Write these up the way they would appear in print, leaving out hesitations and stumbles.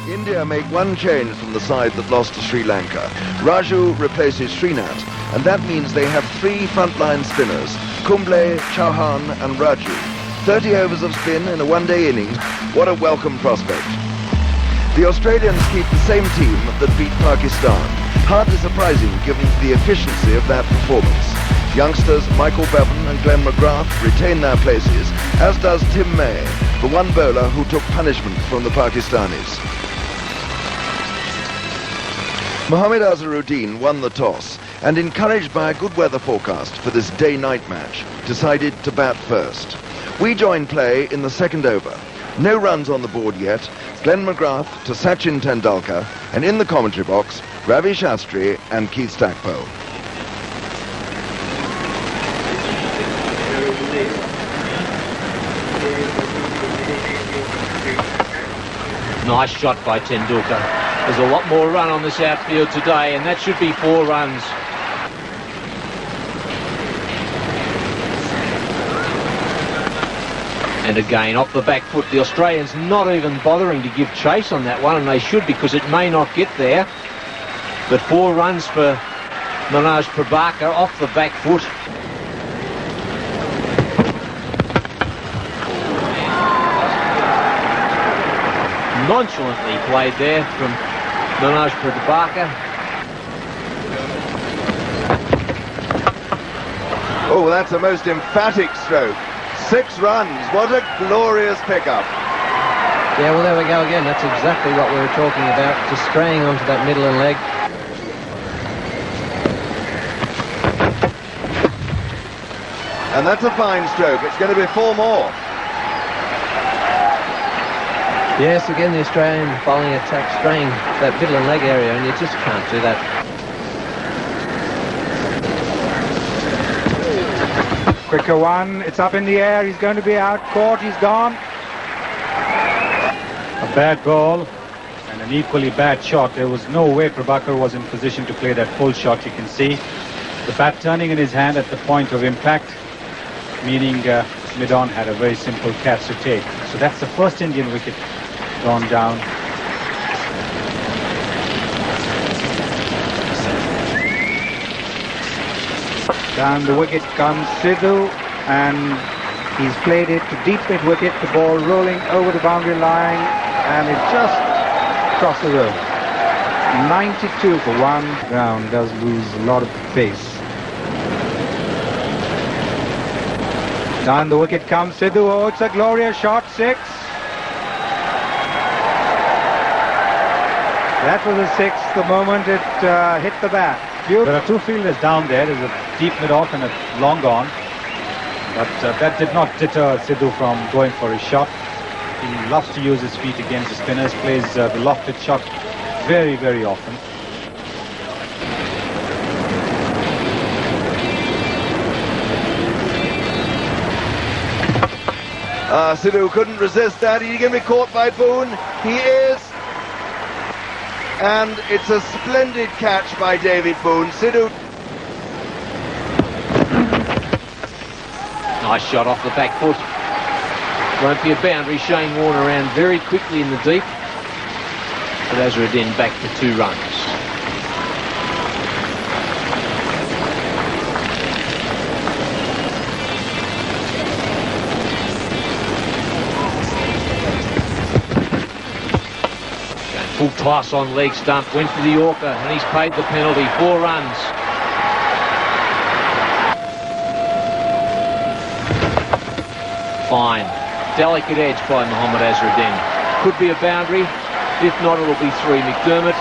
India make one change from the side that lost to Sri Lanka. Raju replaces Srinath, and that means they have three frontline spinners, Kambli, Chauhan and Raju. 30 overs of spin in a one-day innings. What a welcome prospect. The Australians keep the same team that beat Pakistan. Hardly surprising given the efficiency of that performance. Youngsters Michael Bevan and Glenn McGrath retain their places, as does Tim May, the one bowler who took punishment from the Pakistanis. Mohammad Azharuddin won the toss and, encouraged by a good weather forecast for this day-night match, decided to bat first. We join play in the second over. No runs on the board yet. Glenn McGrath to Sachin Tendulkar, and in the commentary box, Ravi Shastri and Keith Stackpole. Nice shot by Tendulkar. There's a lot more run on this outfield today, and that should be 4 runs. And again, off the back foot, the Australians not even bothering to give chase on that one, and they should, because it may not get there. But 4 runs for Manoj Prabhakar off the back foot. Nonchalantly played there from Manoj Prabhakar. Oh, that's a most emphatic stroke. 6 runs. What a glorious pickup. Yeah, well, there we go again. That's exactly what we were talking about. Just straying onto that middle and leg. And that's a fine stroke. It's going to be 4 more. Yes, again, the Australian bowling attack straying that middle and leg area, and you just can't do that. Quicker one, it's up in the air, he's going to be out, caught, he's gone. A bad ball and an equally bad shot. There was no way Prabhakar was in position to play that full shot. You can see the bat turning in his hand at the point of impact, meaning mid-on had a very simple catch to take. So that's the first Indian wicket gone down. Down the wicket comes Sidhu, and he's played it to deep mid-wicket, the ball rolling over the boundary line, and it just crossed the road. 92 for 1. Ground does lose a lot of pace. Down the wicket comes Sidhu. Oh, it's a glorious shot. 6. That was a 6 the moment it hit the bat. Beautiful. There are 2 fielders down there. There's a deep mid-off and a long on. But that did not deter Sidhu from going for his shot. He loves to use his feet against the spinners, plays the lofted shot very, very often. Sidhu couldn't resist that. Is he going to be caught by Boon? He is. And it's a splendid catch by David Boon. Sidhu. Nice shot off the back foot. Won't be a boundary. Shane Warne around very quickly in the deep. But Azharuddin back for 2 runs. Full toss on leg stump, went for the Yorker, and he's paid the penalty. 4 runs. Fine. Delicate edge by Mohammad Azharuddin. Could be a boundary. If not, it'll be 3. McDermott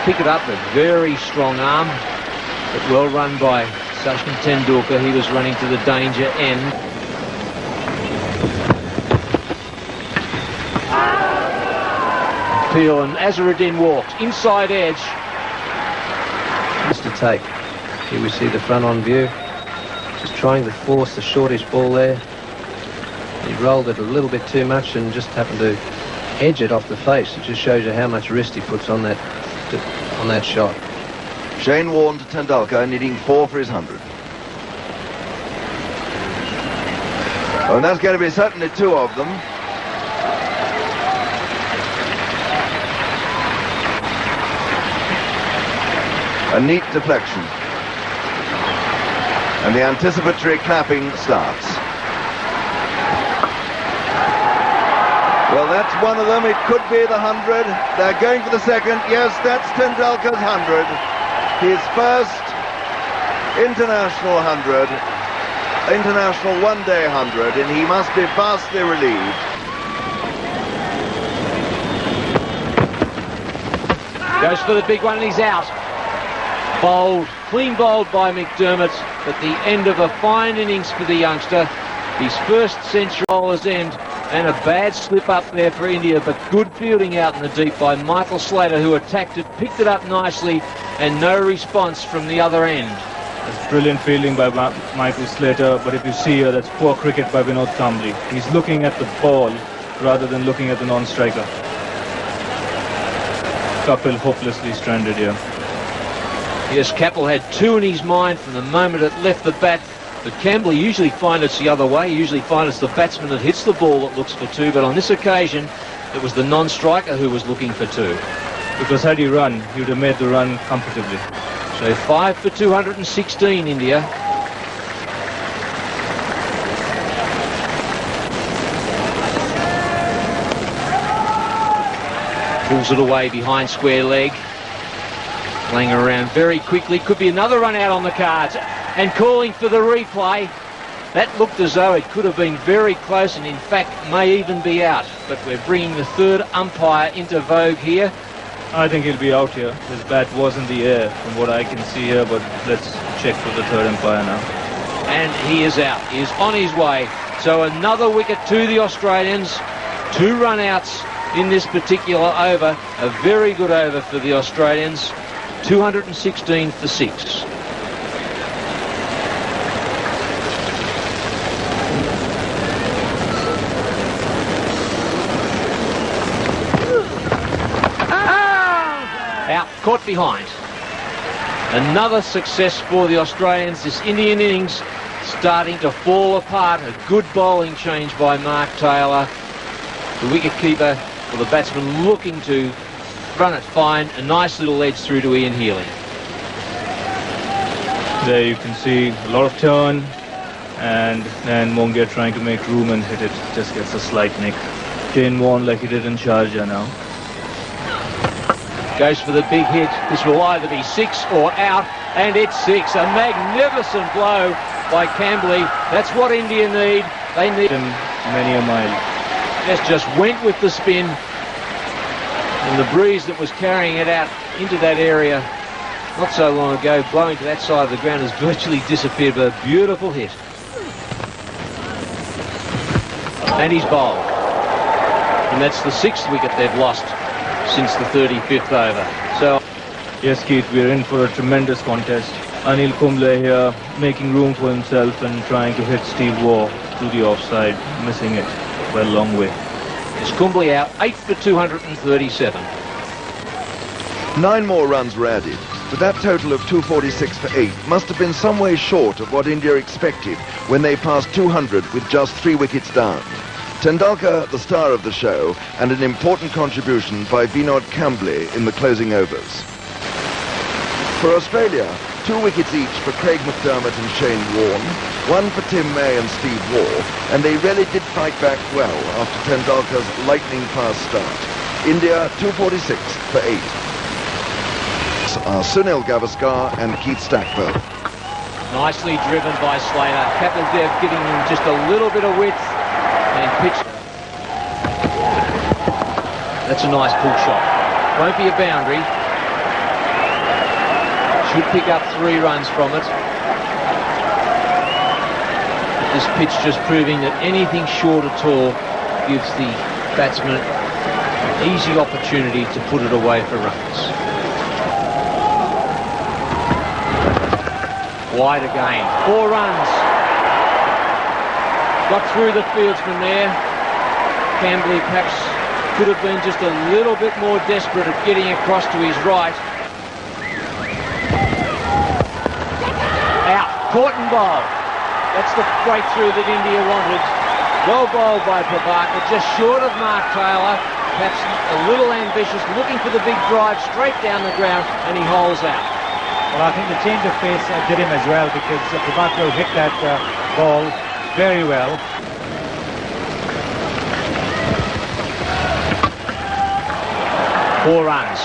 pick it up, a very strong arm, but well run by Sachin Tendulkar. He was running to the danger end. Peel, and Azharuddin walks inside edge. Just to take. Here we see the front on view. Just trying to force the shortish ball there. He rolled it a little bit too much and just happened to edge it off the face. It just shows you how much wrist he puts on that shot. Shane Warne to Tendulkar, needing 4 for his 100. Oh, and that's going to be certainly 2 of them. A neat deflection. And the anticipatory clapping starts. Well, that's one of them. It could be the 100. They're going for the second. Yes, that's Tendulkar's 100. His first international 100. International one-day 100. And he must be vastly relieved. Goes for the big one and he's out. Bowled, clean bowled by McDermott at the end of a fine innings for the youngster. His first century bowler's end, and a bad slip up there for India, but good fielding out in the deep by Michael Slater, who attacked it, picked it up nicely, and no response from the other end. That's brilliant fielding by Michael Slater, but if you see here, that's poor cricket by Vinod Kambli. He's looking at the ball rather than looking at the non-striker. Kapil hopelessly stranded here. Yes, Kapil had two in his mind from the moment it left the bat. But Kambli usually finds it's the other way. You usually find it's the batsman that hits the ball that looks for two. But on this occasion, it was the non-striker who was looking for two. Because had he run, he would have made the run comfortably. So 5 for 216, India. Pulls it away behind square leg. Playing around very quickly. Could be another run out on the cards. And calling for the replay. That looked as though it could have been very close and in fact may even be out. But we're bringing the third umpire into vogue here. I think he'll be out here. His bat was in the air from what I can see here, but let's check for the third umpire now. And he is out. He is on his way. So another wicket to the Australians. 2 run outs in this particular over. A very good over for the Australians. 216 for 6. Out, caught behind. Another success for the Australians. This Indian innings starting to fall apart. A good bowling change by Mark Taylor. The wicketkeeper, or the batsman, looking to run it fine. A nice little edge through to Ian Healy. There you can see a lot of turn, and then Mongia trying to make room and hit it. Just gets a slight nick. Jane Warne like he did in Sharjah now. Goes for the big hit. This will either be 6 or out, and it's 6. A magnificent blow by Kambli. That's what India need. They need him many a mile. Just went with the spin, and the breeze that was carrying it out into that area not so long ago, blowing to that side of the ground, has virtually disappeared. But a beautiful hit. And he's bowled. And that's the 6th wicket they've lost since the 35th over. So, yes, Keith, we're in for a tremendous contest. Anil Kumble here making room for himself and trying to hit Steve Waugh to the offside, missing it by a long way. Is Kumble out? 8 for 237. 9 more runs were added, but that total of 246 for 8 must have been some way short of what India expected when they passed 200 with just 3 wickets down. Tendulkar, the star of the show, and an important contribution by Vinod Kambli in the closing overs. For Australia, 2 wickets each for Craig McDermott and Shane Warne, 1 for Tim May and Steve Waugh, and they really did fight back well after Tendulkar's lightning-fast start. India 246 for 8. Are Sunil Gavaskar and Keith Stackpole. Nicely driven by Slater. Kapil Dev giving him just a little bit of width. And pitch. That's a nice pull shot. Won't be a boundary. Should pick up 3 runs from it. This pitch just proving that anything short at all gives the batsman an easy opportunity to put it away for runs. Wide again. 4 runs. Got through the fieldsman there. Kambli perhaps could have been just a little bit more desperate at getting across to his right. Out. Caught and bowled. That's the breakthrough that India wanted. Well bowled by Prabhakar, just short of Mark Taylor. Perhaps a little ambitious, looking for the big drive straight down the ground, and he holes out. Well, I think the change of pace did him as well, because Prabhakar hit that ball very well. Four runs.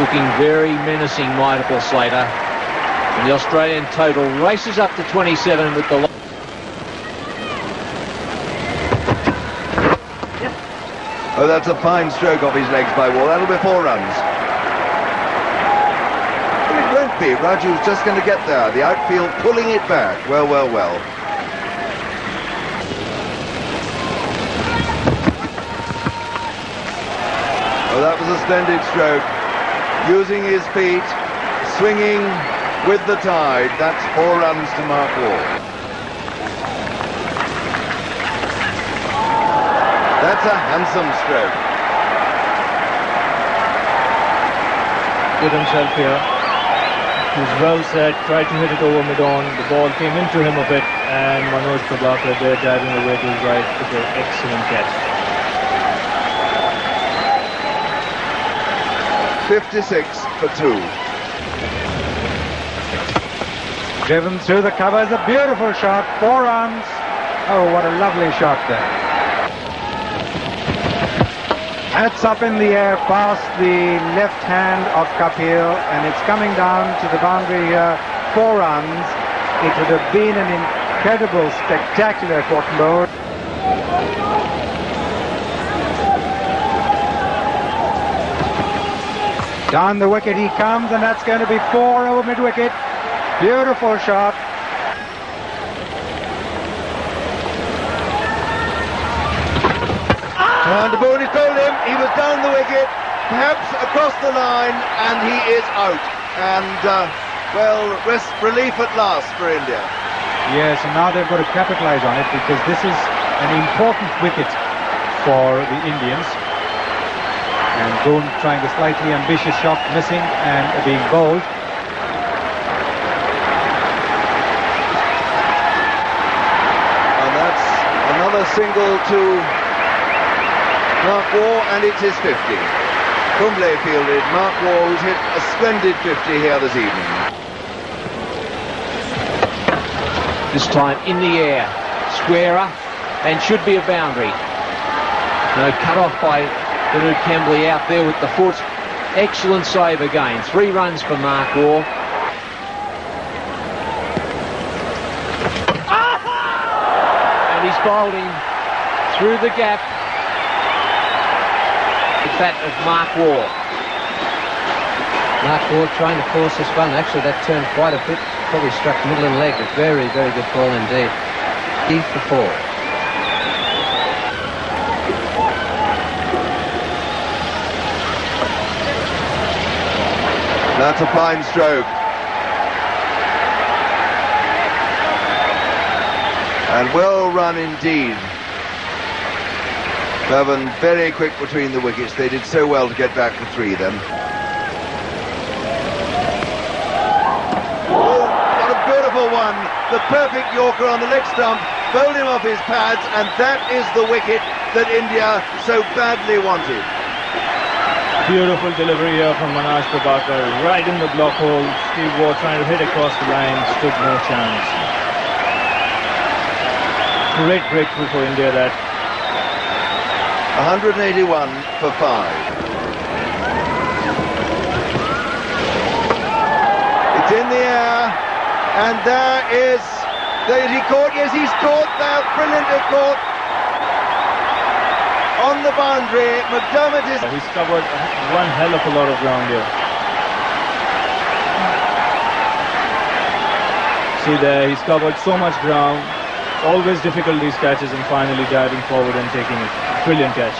Looking very menacing, Michael Slater. And the Australian total races up to 27 with the... Oh, that's a fine stroke off his legs by Waugh. That'll be 4 runs. Well, it won't be. Raju's just going to get there. The outfield pulling it back. Well, well, well. Oh, that was a splendid stroke. Using his feet, swinging with the tide. That's 4 runs to Mark Waugh. That's a handsome stroke. Did himself here. He was well set, tried to hit it over mid-on. The ball came into him a bit, and Manoj Prabhakar there diving away to his right with an excellent catch. 56 for 2. Driven through the covers, a beautiful shot, 4 runs. Oh, what a lovely shot there. That's up in the air past the left hand of Kapil, and it's coming down to the boundary here. 4 runs. It would have been an incredible, spectacular Colombo. Down the wicket he comes, and that's going to be 4 over mid-wicket. Beautiful shot. And Boon has told him he was down the wicket, perhaps across the line, and he is out. And, well, relief at last for India. Yes, and now they've got to capitalize on it, because this is an important wicket for the Indians. And Boon trying a slightly ambitious shot, missing and being bowled. And that's another single to Mark Waugh, and it's his 50. Kambli fielded. Mark Waugh, who's hit a splendid 50 here this evening. This time in the air, squarer, and should be a boundary. No, cut off by Vinod Kambli out there with the foot. Excellent save again. 3 runs for Mark Waugh. And he's bowled him through the gap. The bat of Mark Waugh. Mark Waugh trying to force this one. Actually, that turned quite a bit. Probably struck middle and leg. A very, very good ball indeed. E for 4. That's a fine stroke. And well run indeed. Bevan very quick between the wickets. They did so well to get back to 3 then. Oh, what a beautiful one. The perfect Yorker on the leg stump. Bowled him off his pads, and that is the wicket that India so badly wanted. Beautiful delivery here from Manoj Prabhakar, right in the block hole. Steve Waugh trying to hit across the line, stood no chance. Great breakthrough for India that. 181 for 5. It's in the air, and there is, he caught, yes, he's caught that, brilliantly caught. On the boundary, McDermott is... He's covered one hell of a lot of ground here. See there, he's covered so much ground. Always difficult these catches, and finally diving forward and taking it. Brilliant catch.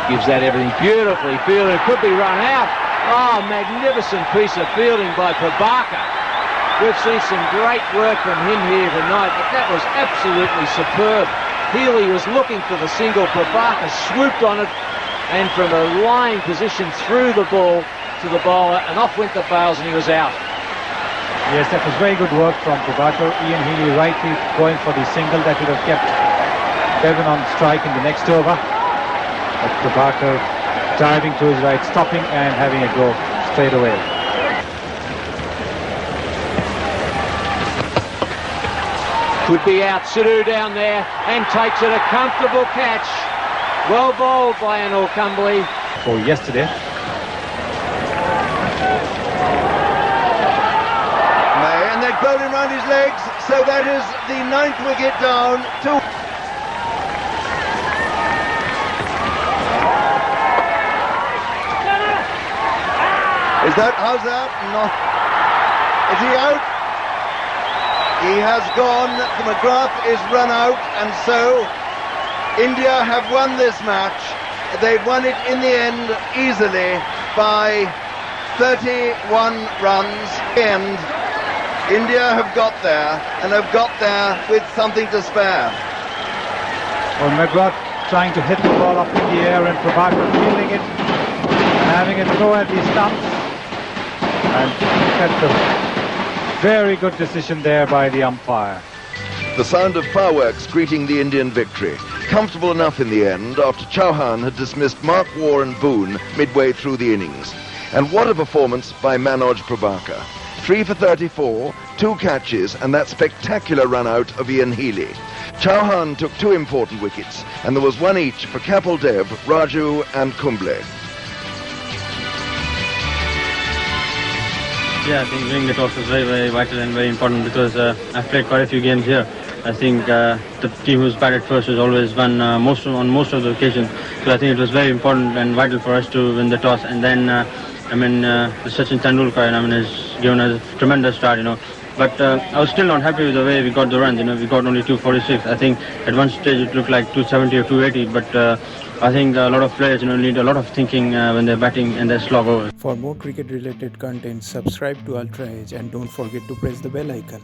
Gives that everything beautifully fielded. Could be run out. Oh, magnificent piece of fielding by Prabhakar. We've seen some great work from him here tonight, but that was absolutely superb. Healy was looking for the single. Prabhakar swooped on it, and from a lying position threw the ball to the bowler, and off went the bails, and he was out. Yes, that was very good work from Prabhakar. Ian Healy rightly going for the single that would have kept Bevan on strike in the next over. But Prabhakar diving to his right, stopping and having a go straight away. Could be out. Sidhu down there and takes it. A comfortable catch. Well bowled by Vinod Kambli. For yesterday. And they're bowling round his legs, so that is the 9th wicket down to... Is that, how's that? No. Is he out? He has gone, the McGrath is run out, and so India have won this match. They've won it in the end easily by 31 runs. And India have got there, and have got there with something to spare. Well, McGrath trying to hit the ball up in the air, and Prabhakar fielding it and having a throw at the stumps. And that's a very good decision there by the umpire. The sound of fireworks greeting the Indian victory. Comfortable enough in the end after Chauhan had dismissed Waugh and Boon midway through the innings. And what a performance by Manoj Prabhakar. 3 for 34, 2 catches and that spectacular run out of Ian Healy. Chauhan took 2 important wickets and there was 1 each for Kapil Dev, Raju and Kumble. Yeah, I think winning the toss was very, very vital and very important because I've played quite a few games here. I think the team who's batted first has always won on most of the occasions. So I think it was very important and vital for us to win the toss. And then, Sachin Tendulkar, has given us a tremendous start, But I was still not happy with the way we got the runs. We got only 246. I think at one stage it looked like 270 or 280, but I think a lot of players, need a lot of thinking when they're batting and they slog over. For more cricket-related content, subscribe to Ultra Edge and don't forget to press the bell icon.